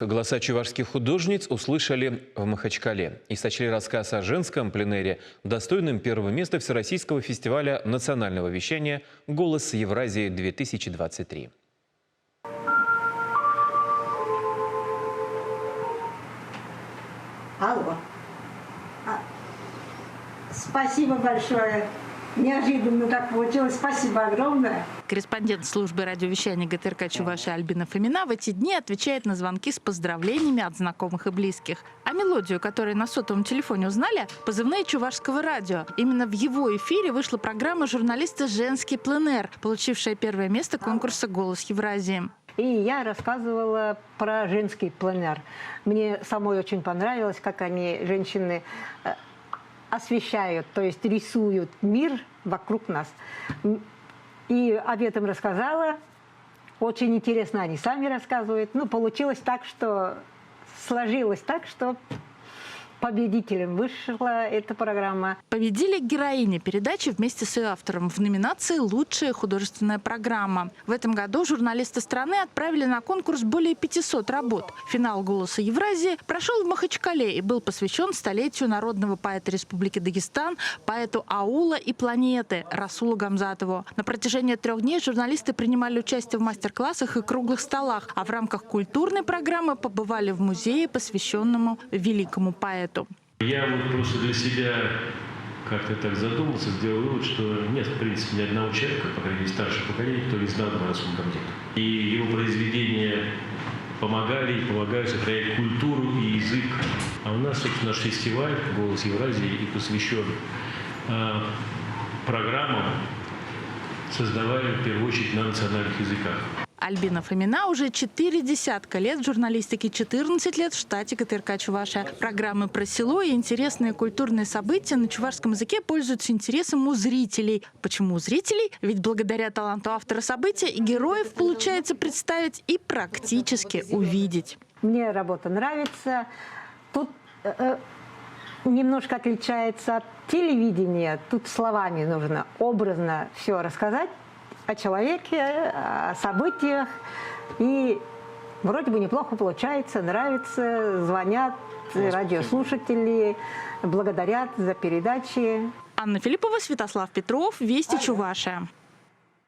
Голоса чувашских художниц услышали в Махачкале и сочли рассказ о женском пленэре достойным первого места Всероссийского фестиваля национального вещания «Голос Евразии-2023». Алло. Спасибо большое. Неожиданно так получилось. Спасибо огромное. Корреспондент службы радиовещания ГТРК Чувашии Альбина Фомина в эти дни отвечает на звонки с поздравлениями от знакомых и близких. А мелодию, которую на сотовом телефоне узнали, позывные Чувашского радио. Именно в его эфире вышла программа журналиста «Женский пленэр», получившая первое место конкурса «Голос Евразии». И я рассказывала про женский пленэр. Мне самой очень понравилось, как они, женщины, освещают, то есть рисуют мир вокруг нас. И об этом рассказала. Очень интересно, они сами рассказывают. Ну, получилось так, что сложилось так, что победителем вышла эта программа. Победили героини передачи вместе с ее автором в номинации «Лучшая художественная программа». В этом году журналисты страны отправили на конкурс более 500 работ. Финал «Голоса Евразии» прошел в Махачкале и был посвящен столетию народного поэта Республики Дагестан, поэту аула и планеты Расулу Гамзатову. На протяжении 3 дней журналисты принимали участие в мастер-классах и круглых столах, а в рамках культурной программы побывали в музее, посвященному великому поэту. Я вот просто для себя как-то так задумался, сделал вывод, что нет, в принципе, ни одного человека, по крайней мере, старшего поколения, кто не знал Расула Гамзатова. И его произведения помогали и помогают сохранять культуру и язык. А у нас, собственно, наш фестиваль «Голос Евразии» и посвящен программам, создаваемым в первую очередь на национальных языках. Альбина Фомина уже 40 лет в журналистике, 14 лет в штате ГТРК Чувашия. Программы про село и интересные культурные события на чувашском языке пользуются интересом у зрителей. Почему у зрителей? Ведь благодаря таланту автора события и героев получается представить и практически увидеть. Мне работа нравится. Тут немножко отличается от телевидения. Тут словами нужно образно все рассказать о человеке, о событиях. И вроде бы неплохо получается, нравится, звонят радиослушатели, благодарят за передачи. Анна Филиппова, Святослав Петров, Вести Чувашия.